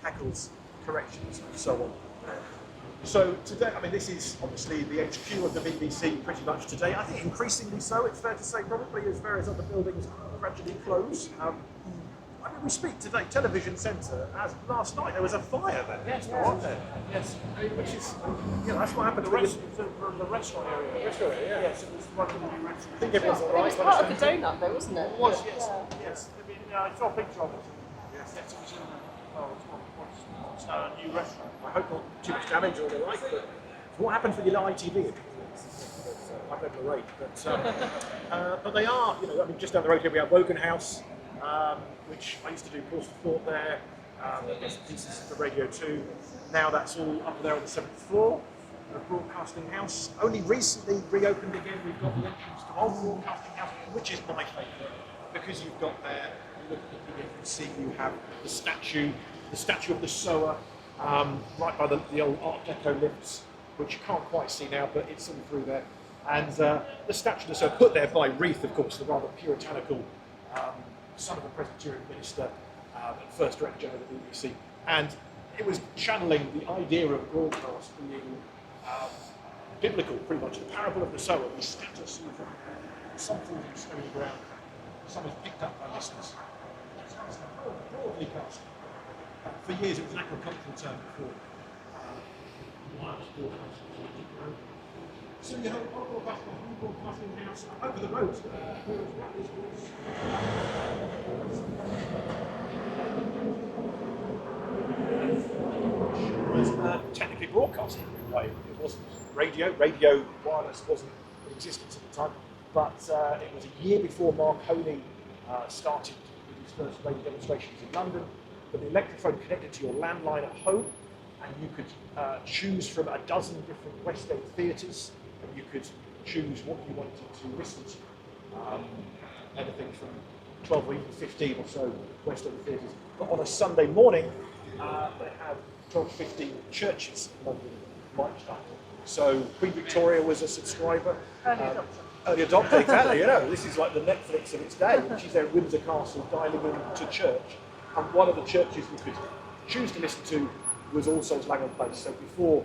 hackles, corrections, and so on. So today, I mean, this is obviously the HQ of the BBC pretty much today. I think increasingly so, it's fair to say, probably as various other buildings gradually close. I mean, we speak today, Television Centre, as last night there was a fire there. Yes, there was. Yes. Which is, that's what happened The restaurant area. Restaurant area, yeah. Yes, it was one of the new restaurants. I think everyone's all It right. was part of the donut though, wasn't it? It was, yes. Yeah. Yes. I mean, I saw a picture of it. Yes, it was in what's now a new restaurant. I hope not too much damage or the like, but what happened for the ITV? I don't narrate, but they are, I mean, just down the road here we have Wogan House, which I used to do course of thought there, bits and pieces for Radio 2. Now that's all up there on the 7th floor, the Broadcasting House. Only recently reopened again, we've got the entrance to Old Broadcasting House, which is my favourite, because you've got there, you look at the, you can see you have the statue of the Sower, right by the old Art Deco lifts, which you can't quite see now, but it's all through there. And the statue of the Sower, put there by Reith, of course, the rather puritanical son of a Presbyterian minister and first Director General of the BBC. And it was channeling the idea of broadcast being biblical, pretty much. The parable of the sower, we scatter seed from something from stony ground. Some is picked up by listeners. It's broadly cast. For years it was an agricultural term before. Wireless broadcasting. So you have a broadcasting house over the road. Was technically broadcasting. It wasn't radio. Radio wireless wasn't in existence at the time. But it was a year before Marconi started with his first radio demonstrations in London. But the electrophone connected to your landline at home, and you could choose from a dozen different West End theatres, and you could choose what you wanted to listen to. Anything from 12 or even 15 or so West End theatres. But on a Sunday morning, they had 12 or 15 churches in London mic'd up. So Queen Victoria was a subscriber. Early adopter, exactly. This is like the Netflix of its day. And she's there at Windsor Castle dialing in to church. And one of the churches you could choose to listen to was All Souls Langham Place. So before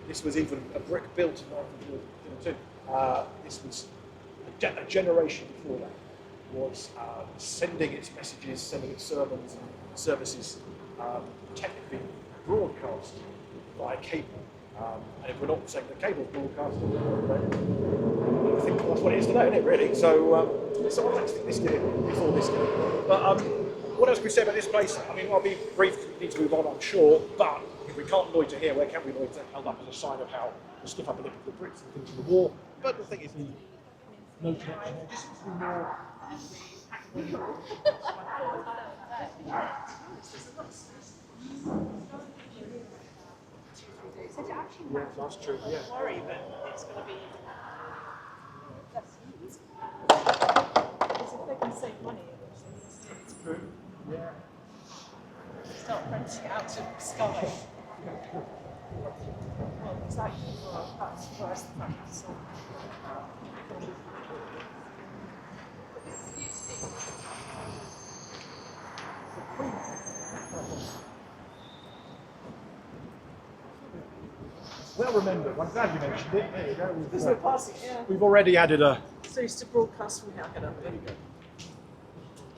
this was even a brick built in 1902, this was a generation before that was sending its messages, sending its sermons and services technically broadcast via cable. And if we're not saying that cable's broadcasting, I think that's what it is today, isn't it, really? So I like to think this did it before this did it. But what else can we say about this place? I mean, I'll be brief, we need to move on, I'm sure, but if we can't loiter here, where can we loiter? Held up as a sign of how the stiff upper lip of the bricks and things in the war. But the thing is, no connection. This seems to be more... Yeah, that's true, yeah. I worry that it's going to be less used. Because if they can save money, It's true, yeah. start renting it out to Sky. Well, exactly. Well, that's where's the fact. So. Well remembered. I'm glad you mentioned it. There you go. Because we're passing, yeah. We've already added a... So used to broadcast from here. There you go.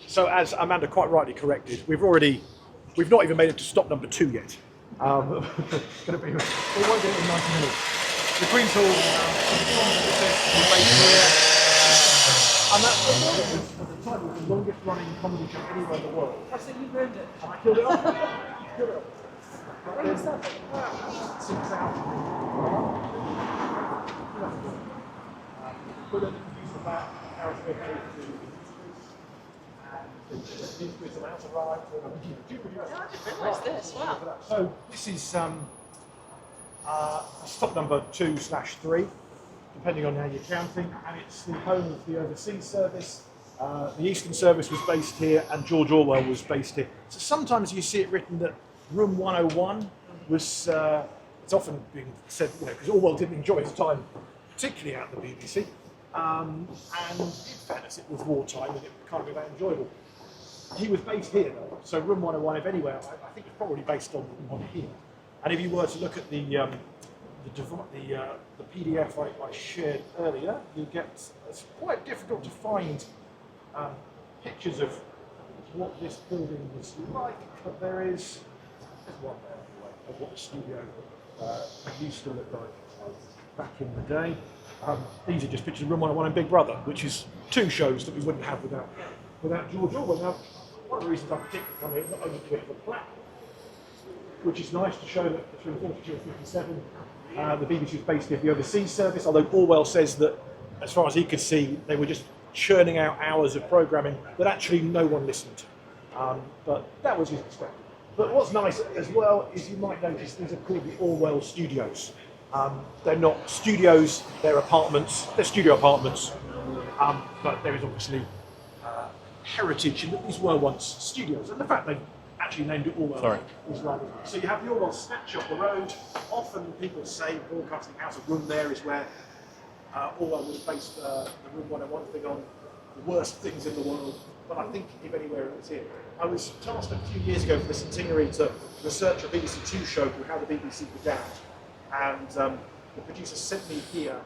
So as Amanda quite rightly corrected, we've not even made it to stop number 2 yet. Gonna be, we won't get it in 90 minutes. The Queen's Hall, we're based here. And at the time, it was the longest running comedy show anywhere in the world. I think you ruined it. And I killed it off. Killed it off. When was that? 6,000. Put an interview for that, What's this? Wow. So this is stop number 2/3, depending on how you're counting, and it's the home of the overseas service. The Eastern service was based here, and George Orwell was based here. So sometimes you see it written that Room 101 was. It's often being said, because Orwell didn't enjoy his time, particularly at the BBC. And in fairness, it was wartime, and it can't be that enjoyable. he was based here, though. So room 101, if anywhere, I think it's probably based on here. And if you were to look at the PDF I shared earlier, you get, it's quite difficult to find pictures of what this building was like, but there's one there anyway, of what the studio used to look like back in the day. These are just pictures of room 101 and Big Brother, which is two shows that we wouldn't have without George Orwell. Now, one of the reasons I particularly come here, not only to it, the plaque, which is nice to show that between 42 and 57, the BBC was based here for the overseas service, although Orwell says that, as far as he could see, they were just churning out hours of programming that actually no one listened to. But that was his perspective. But what's nice as well is you might notice these are called the Orwell Studios. They're not studios, they're apartments, they're studio apartments, but there is obviously heritage in that these were once studios. And the fact they actually named it Orwell is rather nice. So you have the Orwell statue up the road. Often people say Broadcasting House, a room there is where Orwell was based the Room 101 thing on, the worst things in the world. But I think if anywhere it was here. I was tasked a few years ago for the centenary to research a BBC Two show called How the BBC Began. And the producer sent me here,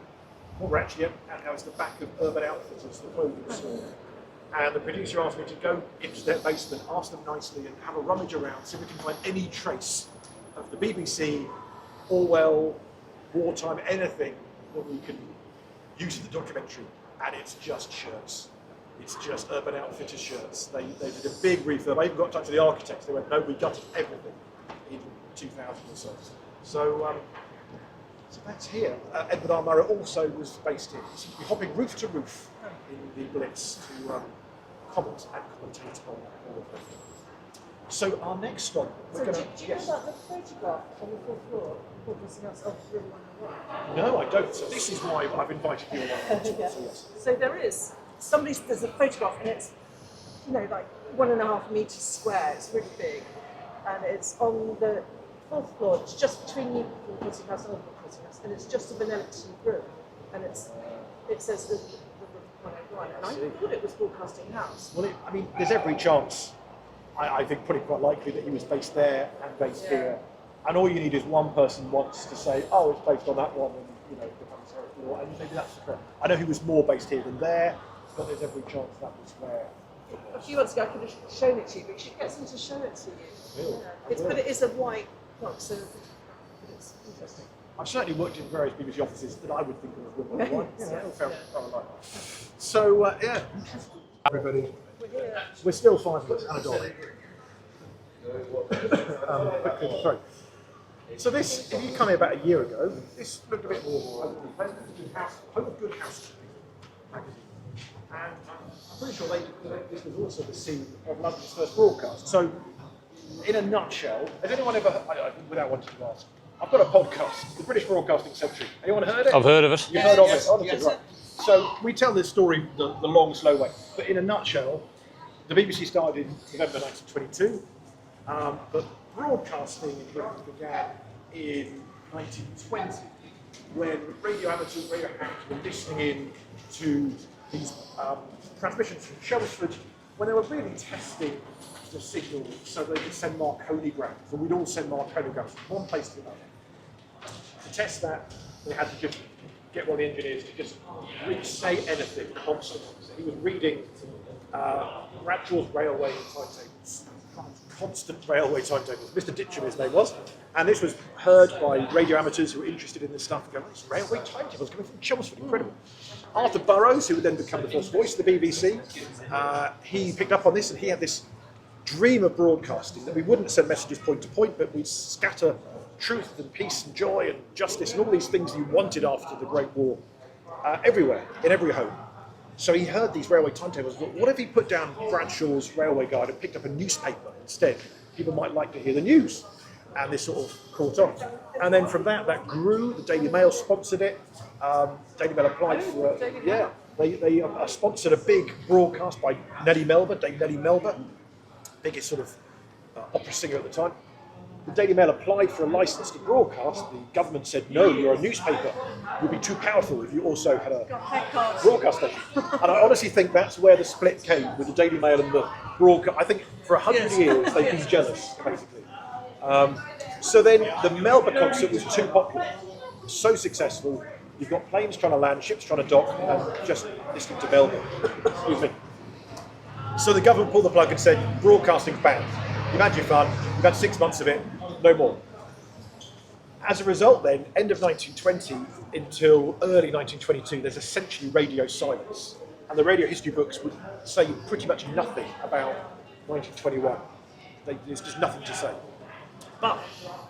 what we're actually at now is the back of Urban Outfitters, the clothing store. And the producer asked me to go into their basement, ask them nicely, and have a rummage around, see if we can find any trace of the BBC, Orwell, wartime, anything that we can use in the documentary. And it's just shirts. It's just Urban Outfitters shirts. They did a big refurb. I even got in touch with the architects. They went, no, we gutted everything in 2000 or so. So that's here. Edward R. Murray also was based here. He seemed to be hopping roof to roof in the Blitz to comment and commentate on all of them. So our next stop, we're going to... Do you know about the photograph on the fourth floor of room 101? No, I don't. So this is why I've invited you along. Yeah. So there's a photograph, and it's, like 1.5 meters square. It's really big, and it's on the fourth floor. It's just between New Broadcasting House and Old Broadcasting House, and it's just an empty room, and it says the room 101, and I thought it was Broadcasting House. Well, there's every chance. I think pretty quite likely that he was based there and based here, and all you need is one person wants to say, oh, it's based on that one, and it becomes heretical, and maybe that's the correct. I know he was more based here than there, but there's every chance that was where. A few months ago, I could have shown it to you, but you should get someone to show it to you. Really? But it is a white box, so it's interesting. I've certainly worked in various BBC offices that I would think of as women white. Yeah. So, everybody. We're still 5 minutes and a dollar. Sorry. So this, if you come here about a year ago, this looked a bit more Home of Good Housekeeping magazine. And I'm pretty sure this was also the scene of London's first broadcast. So, in a nutshell, has anyone ever, without wanting to ask, I've got a podcast, the British Broadcasting Century. Anyone heard it? I've heard of it. You've heard of it? Honestly, right. So we tell this story the long, slow way. But in a nutshell, the BBC started in November 1922, but broadcasting in Britain began in 1920, when radio amateurs, radio hackers were listening in to these transmissions from Chelmsford, when they were really testing the signal so they could send Marconigrams, and we'd all send Marconigrams from one place to another. To test that, they had to just get one of the engineers to just say anything constantly. So he was reading Bradshaw's railway timetables, constant railway timetables. Mr. Ditcham, his name was, and this was heard by radio amateurs who were interested in this stuff. Going, this railway timetables coming from Chelmsford, incredible. Arthur Burrows, who would then become the first voice of the BBC, he picked up on this, and he had this dream of broadcasting that we wouldn't send messages point to point, but we'd scatter truth and peace and joy and justice and all these things you wanted after the Great War everywhere, in every home. So he heard these railway timetables. What if he put down Bradshaw's Railway Guide and picked up a newspaper instead? People might like to hear the news. And this sort of caught on. And then from that grew. The Daily Mail sponsored it. Daily Mail applied for it. They sponsored a big broadcast by Nellie Melba, Dame Nellie Melba, biggest sort of opera singer at the time. the Daily Mail applied for a license to broadcast, the government said, no, you're a newspaper. You'll be too powerful if you also had a broadcast station. And I honestly think that's where the split came with the Daily Mail and the broadcast. I think for 100 years they've been jealous, basically. So then the Melba concert was too popular, so successful. You've got planes trying to land, ships trying to dock, and just listening to Melba. Excuse me. So the government pulled the plug and said, broadcasting's banned. You've had your fun, you've had 6 months of it, no more. As a result then, end of 1920 until early 1922, there's essentially radio silence. And the radio history books would say pretty much nothing about 1921. There's just nothing to say. But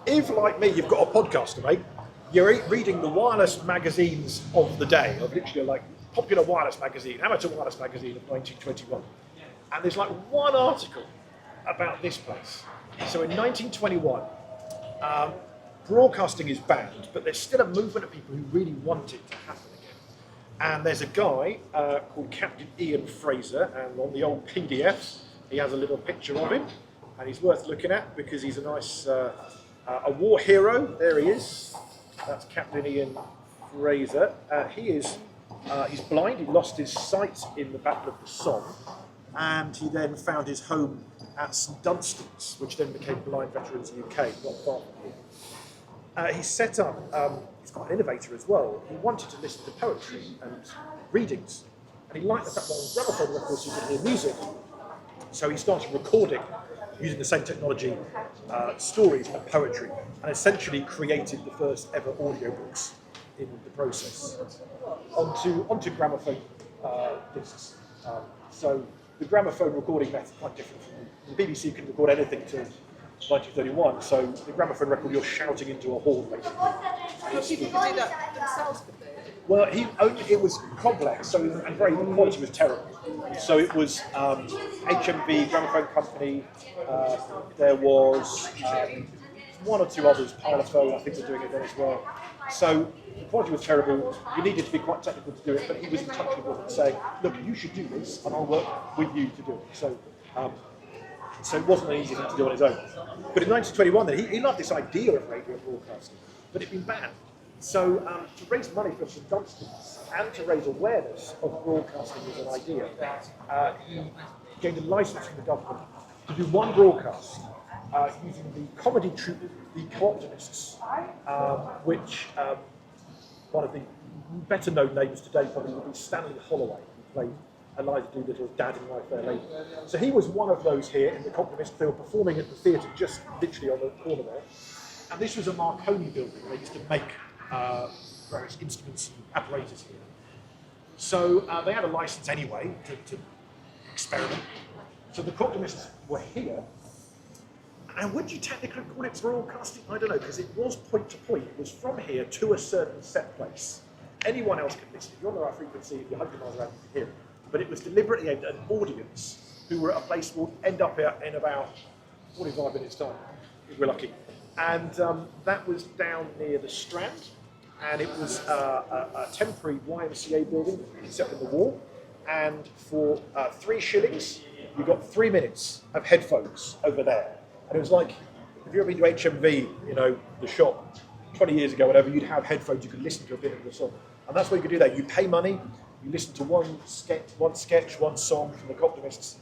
if, like me, you've got a podcaster, mate, you're reading the wireless magazines of the day, of literally like Popular Wireless Magazine, Amateur Wireless Magazine of 1921. And there's like one article about this place. So in 1921, broadcasting is banned, but there's still a movement of people who really want it to happen again. And there's a guy called Captain Ian Fraser, and on the old PDFs, he has a little picture of him, and he's worth looking at because he's a nice, a war hero. There he is. That's Captain Ian Fraser. He's blind. He lost his sight in the Battle of the Somme, and he then found his home at St Dunstan's, which then became Blind Veterans UK, not far from here. He set up, he's quite an innovator as well, he wanted to listen to poetry and readings, and he liked the fact that on gramophone records you could hear music, so he started recording, using the same technology, stories and poetry, and essentially created the first ever audiobooks in the process onto gramophone discs. So the gramophone recording method is quite different from the BBC can record anything till 1931, so the gramophone record you're shouting into a horn basically. Well, people could do that themselves, could they? Well, it was complex, so and the quality was terrible. So it was HMV Gramophone Company. There was one or two others, Parlophone, I think they're doing it then as well. So the quality was terrible. You needed to be quite technical to do it, but he was in touch with them and saying, "Look, you should do this, and I'll work with you to do it." So it wasn't an easy thing to do on his own. But in 1921, then he loved this idea of radio broadcasting, but it'd been banned. So to raise money for St Dunstan's and to raise awareness of broadcasting as an idea, he gained a license from the government to do one broadcast using the comedy troupe, the Co-optimists, which one of the better known names today probably would be Stanley Holloway, who played Eliza Doolittle's dad in My Fair Lady. So he was one of those here in the Co-optimists. They were performing at the theatre just literally on the corner there. And this was a Marconi building. They used to make various instruments and apparatus here. So they had a license anyway to experiment. So the Co-optimists were here. And would you technically call it broadcasting? I don't know, because it was point to point. It was from here to a certain set place. Anyone else could listen. If you're on the right frequency, if you're 100 miles around, you can hear it. But it was deliberately aimed at an audience who were at a place we'll end up here in about 45 minutes' time, if we're lucky. And that was down near the Strand, and it was a temporary YMCA building set in the wall. And for 3 shillings, you got 3 minutes of headphones over there. And it was like, if you've ever been to HMV, you know, the shop, 20 years ago, whatever, you'd have headphones, you could listen to a bit of the song. And that's what you could do there. You pay money, you listen to one sketch, one song from the Co-optimists,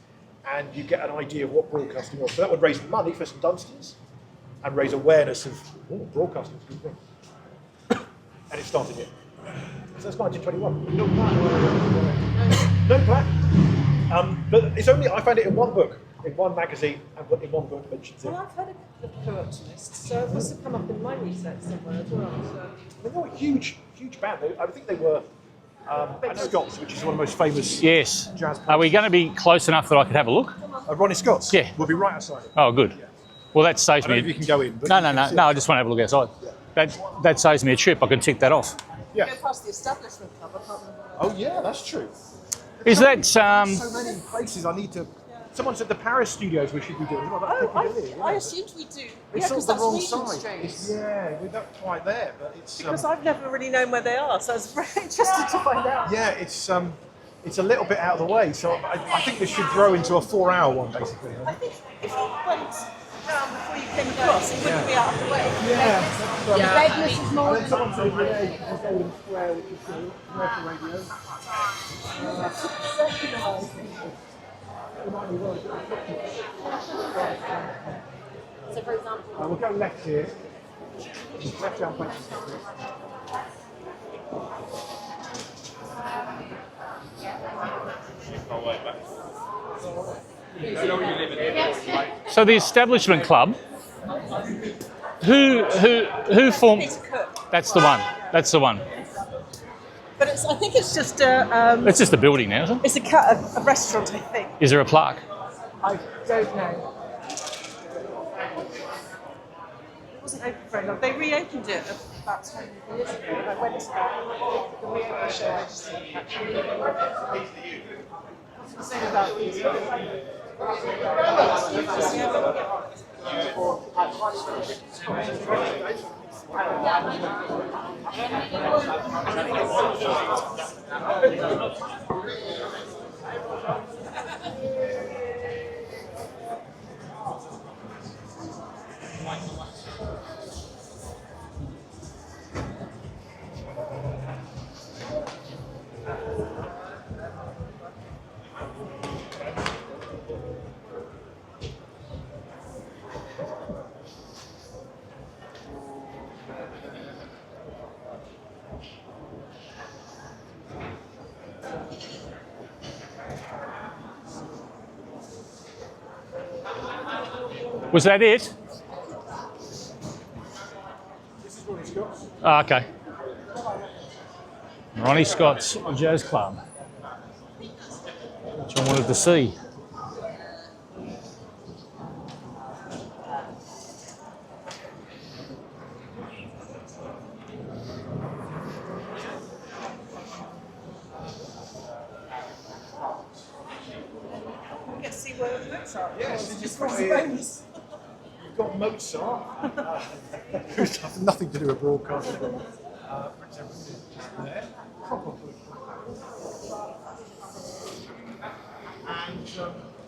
and you get an idea of what broadcasting was. So that would raise money for St Dunstan's and raise awareness of, broadcasting is a good thing. And it started here. So that's 1921. No plaque. But it's only, I found it in one book, in one magazine, and in one book mentions it. Well, I've heard of Co-optimists, so it must have come up in my research somewhere as well. So. They were a huge band. I think they were Scots, which is one of the most famous Yes. jazz Are we going to be close enough that I could have a look? Ronnie Scott's? Yeah. We'll be right outside it. Oh, good. Yeah. Well, that saves I don't me. know if you can go in. But No, I just want to have a look outside. Yeah. That saves me a trip. I can tick that off. Yeah. Go past the establishment club, I can't remember. Oh, yeah, that's true. Is that So many places I need to... Someone said the Paris studios we should be doing. Well, I assumed we do. It's because sort of the that's wrong Regent side. Street. We're not quite there, but it's... Because I've never really known where they are, so I was very interested to find out. Yeah, it's a little bit out of the way, so I think this should grow into a 4-hour one, basically. I think if we went town before you came across, it wouldn't be out of the way. Yeah. Mrs. Morgan. Someone said Renee was Golden Square, which is commercial radio. So for example, We'll go left here. Left down places. So the establishment club. Who formed? It's a cook. That's the one. That's the one. But I think it's just a, It's just a building now, isn't it? it's a restaurant, I think. Is there a plaque? I don't know. It wasn't open very long. They reopened it about 10 years ago, and I went to the reopen show. I just didn't catch it. What's the same about these? Was that it? This is Ronnie Scott's. Ah, okay. Ronnie Scott's Jazz Club, which I wanted to see. We get to see where the Mozart Yes, was, you've just got for it. bonus. You've got Mozart, who's has nothing to do with broadcasting. Prince Edward is there. Proper book.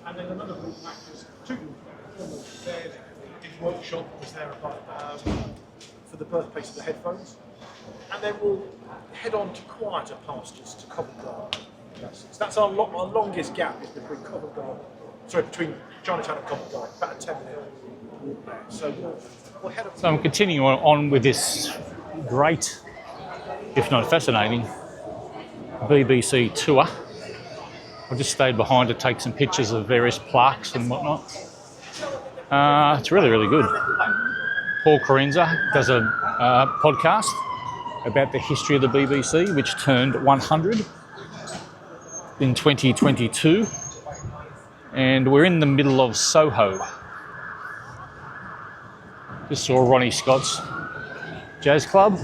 And then another group of actors, two group of actors, there. His workshop was there above for the birthplace of the headphones. And then we'll head on to quieter pastures to Covent Garden. That's our longest gap is between between Chinatown and Covent Garden, about a 10-minute walk there. So we'll head up. So I'm continuing on with this great, if not fascinating, BBC tour. I just stayed behind to take some pictures of various plaques and whatnot. It's really, really good. Paul Karensa does a podcast about the history of the BBC, which turned 100 in 2022. And we're in the middle of Soho. Just saw Ronnie Scott's Jazz Club.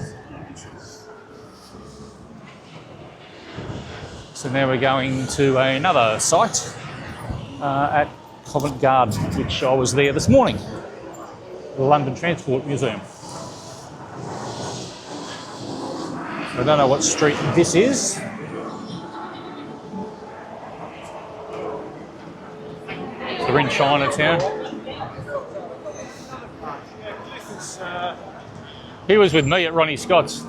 So now we're going to another site at Covent Garden, which I was there this morning, the London Transport Museum. I don't know what street this is. We're in Chinatown. He was with me at Ronnie Scott's.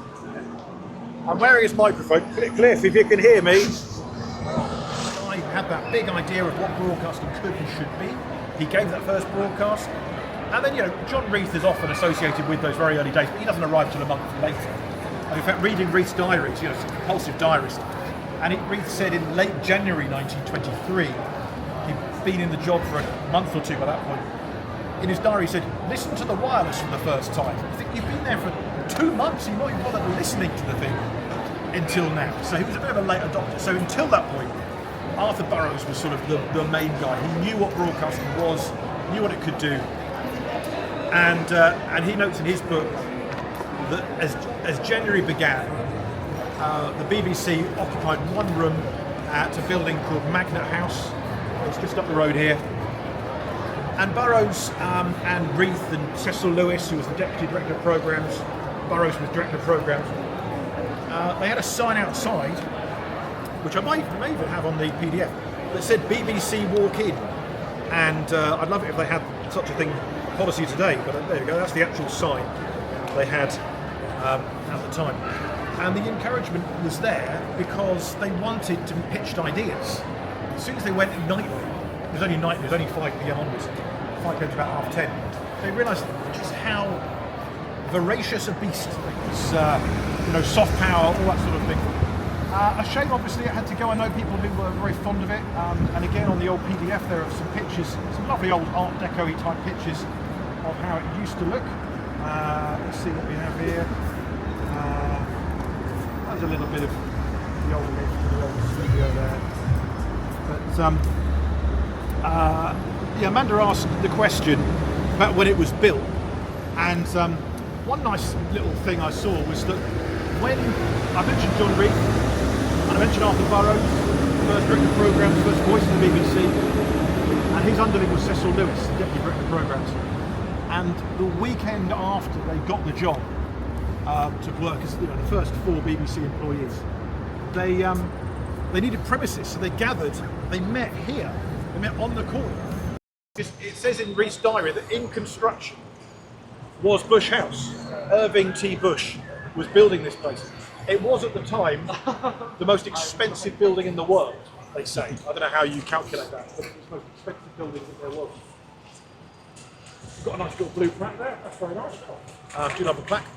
I'm wearing his microphone. Cliff, if you can hear me. I had that big idea of what broadcasting could and should be. He gave that first broadcast. And then, John Reith is often associated with those very early days, but he doesn't arrive till a month later. And in fact, reading Reith's diaries, he's a compulsive diarist. And Reith said in late January 1923, he'd been in the job for a month or two by that point. In his diary, he said, listen to the wireless for the first time. I think you've been there for 2 months, you've not even bothered listening to the thing until now. So he was a bit of a late adopter. So until that point, Arthur Burroughs was sort of the main guy. He knew what broadcasting was, knew what it could do. And he notes in his book that as January began, the BBC occupied one room at a building called Magnet House. It's just up the road here. And Burroughs and Reith and Cecil Lewis, who was the Deputy Director of Programmes, Burroughs was Director of Programmes, they had a sign outside, which I may even have on the PDF, that said BBC Walk In. And I'd love it if they had such a thing policy today, but there you go, that's the actual sign they had at the time. And the encouragement was there because they wanted to be pitched ideas. As soon as they went nightly, it was only 5 p.m. onwards, 5 p.m. to about 10:30, they realised just how voracious a beast it was, soft power, all that sort of thing. A shame, obviously, it had to go. I know people who were very fond of it, and again on the old PDF there are some pictures, some lovely old Art Deco-y type pictures of how it used to look. Let's see what we have here. There's a little bit of the old lift to the old studio there. But Amanda asked the question about when it was built, and one nice little thing I saw was that when I mentioned John Reed, and I mentioned Arthur Burrows, first director of programmes, first voice of the BBC, and his underling was Cecil Lewis, deputy director of programmes. And the weekend after they got the job to work as the first 4 BBC employees, they needed premises, so they gathered. They met here. They met on the corner. It says in Reed's diary that in construction was Bush House. Irving T. Bush was building this place. It was at the time the most expensive building in the world, they say. I don't know how you calculate that, but it was the most expensive building that there was. Got a nice little blue plaque there, that's very nice. Do love a plaque.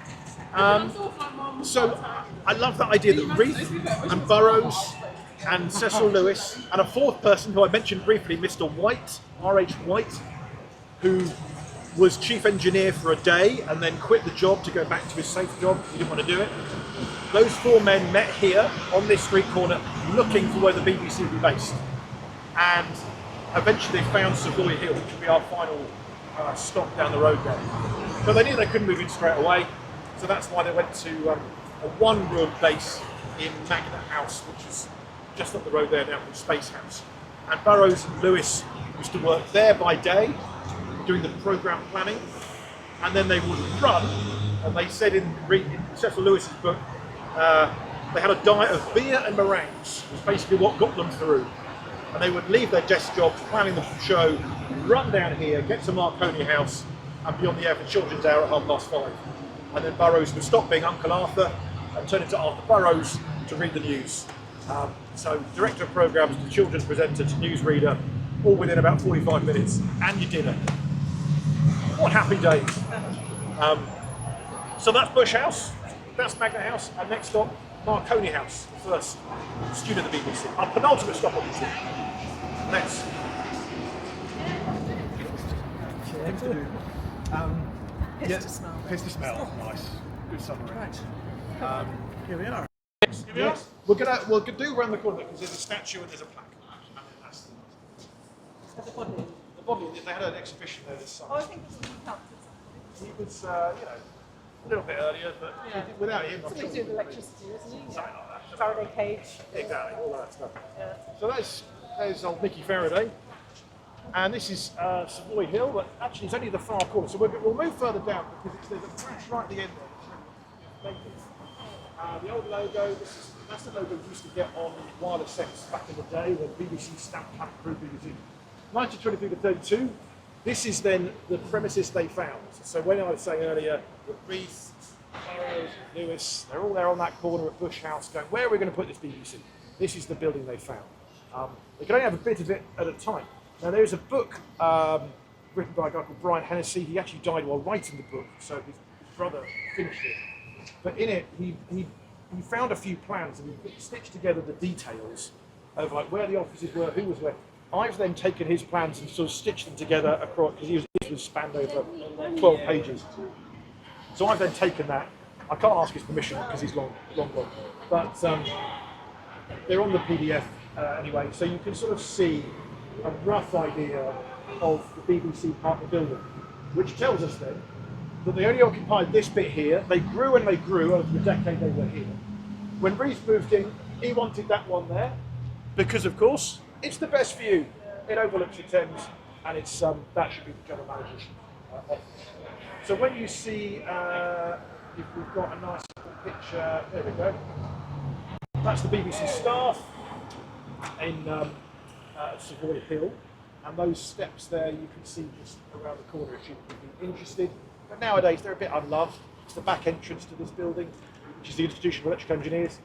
So I love that idea that Reed and Burrows and Cecil Lewis and a fourth person who I mentioned briefly, Mr. White, R.H. White, who was chief engineer for a day and then quit the job to go back to his safe job. He didn't want to do it. Those 4 men met here on this street corner looking for where the BBC would be based. And eventually they found Savoy Hill, which would be our final stop down the road there. But they knew they couldn't move in straight away, so that's why they went to a one-room base in Magnet House, which is just up the road there now called Space House. And Burrows and Lewis used to work there by day, doing the programme planning, and then they would run, and they said in Cecil Lewis's book, they had a diet of beer and meringues, was basically what got them through. And they would leave their desk jobs, planning the show, run down here, get to Marconi House, and be on the air for Children's Hour at 5:30. And then Burrows would stop being Uncle Arthur and turn into Arthur Burrows to read the news. So director of programmes to children's presenter to newsreader, all within about 45 minutes, and your dinner. What happy days. So that's Bush House, that's Magnet House, and next stop, Marconi House, the first studio of the BBC. Our penultimate stop on the tour. Next. Piss to smell. Piss to smell, nice. Good summary. Right. Here we are. Yes. We'll do around the corner because there's a statue and there's a plaque. And that's The body. the body. They had an exhibition there this summer. Oh, I think it was in the He was, a little bit earlier, but without him, I'm something sure to do with electricity, isn't it? something like that. Faraday cage. Exactly, all that stuff. Yeah. So there's old Nicky Faraday, and this is Savoy Hill, but actually it's only the far corner. So we'll move further down because there's a flash right at the end there. The old logo, that's the logo we used to get on wireless sets back in the day when BBC stamped Planet Crew BBC. 1923 to 32, this is then the premises they found. So when I was saying earlier that Reith, Burrows, Lewis, they're all there on that corner at Bush House going, where are we going to put this BBC? This is the building they found. They could only have a bit of it at a time. Now there's a book written by a guy called Brian Hennessy. He actually died while writing the book, so his brother finished it. But in it, he found a few plans and he stitched together the details of like where the offices were, who was where. I've then taken his plans and sort of stitched them together across, because his was spanned over 12 pages. So I've then taken that. I can't ask his permission because he's long gone. But they're on the PDF anyway, so you can sort of see a rough idea of the BBC part of the building, which tells us then that they only occupied this bit here. They grew and they grew over the decade they were here. When Reith moved in, he wanted that one there because, of course, it's the best view. It overlooks the Thames, and it's that should be the general manager's office. So when you see, if we've got a nice little picture, there we go. That's the BBC staff in Savoy Hill. and those steps there you can see just around the corner if you'd be interested. But nowadays they're a bit unloved. It's the back entrance to this building, which is the Institution of Electrical Engineers,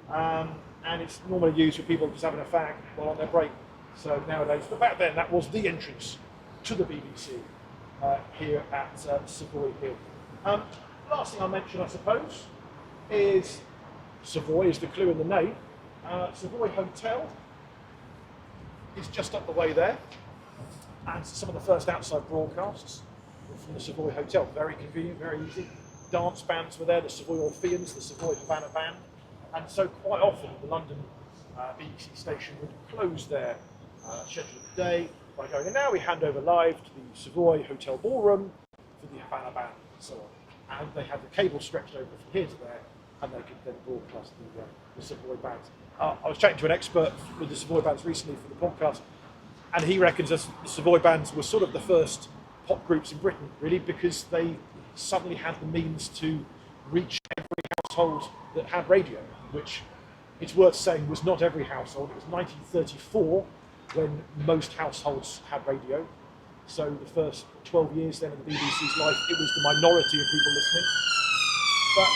and it's normally used for people just having a fag while on their break. So nowadays, but back then that was the entrance to the BBC here at Savoy Hill. Last thing I'll mention, I suppose, is Savoy is the clue in the name. Savoy Hotel is just up the way there, and some of the first outside broadcasts were from the Savoy Hotel. Very convenient, very easy. Dance bands were there, the Savoy Orpheans, the Savoy Havana Band, and so quite often the London BBC station would close their schedule of the day by going, and now we hand over live to the Savoy Hotel Ballroom for the Havana Band and so on. And they had the cable stretched over from here to there, and they could then broadcast the Savoy bands. I was chatting to an expert with the Savoy bands recently for the podcast, and he reckons that the Savoy bands were sort of the first pop groups in Britain, really, because they suddenly had the means to reach every household that had radio, which it's worth saying was not every household. It was 1934 when most households had radio. So the first 12 years then of the BBC's life, it was the minority of people listening. But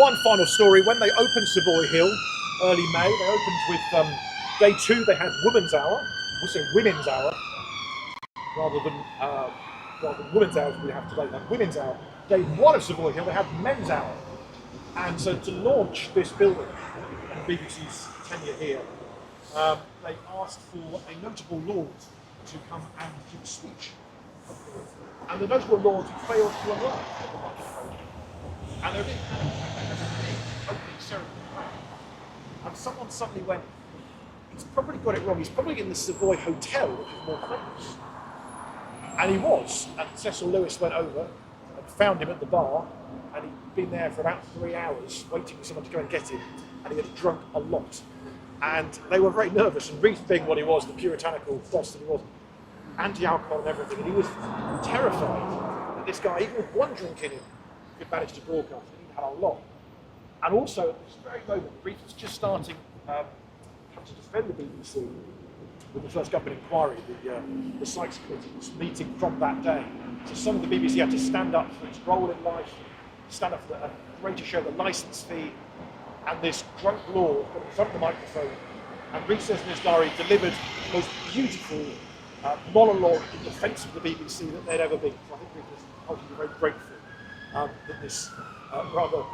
one final story, when they opened Savoy Hill, early May, they opened with, day 2 they had Women's Hour, also Women's Hour, rather than Women's Hour as we have today, like Women's Hour. Day 1 of Savoy Hill, they had Men's Hour. And so to launch this building, and BBC's tenure here, they asked for a notable lord to come and give a speech. And the notable lord failed to arrive at the microphone. And there didn't have a big opening ceremony. And someone suddenly went, he's probably got it wrong, he's probably in the Savoy Hotel, which is more famous. And he was, and Cecil Lewis went over and found him at the bar, and he'd been there for about 3 hours waiting for someone to go and get him, and he had drunk a lot. And they were very nervous, and Reith, being what he was, the puritanical boss that he was, anti-alcohol and everything, and he was terrified that this guy, even with one drink in him, could manage to broadcast, and he had a lot. And also, at this very moment, Reith was just starting to defend the BBC with the first government inquiry, the Sykes Committee was meeting from that day. So some of the BBC had to stand up for its role in life, stand up for a greater share of the licence fee, and this drunk lord got in front of the microphone, and Reith says in his diary, delivered the most beautiful monologue in defence of the BBC that they'd ever been. So I think Reith was ultimately very grateful that this rather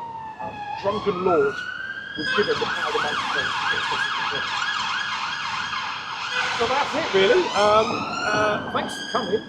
drunken lord was given the power of the microphone to express his. So that's it really. Thanks for coming.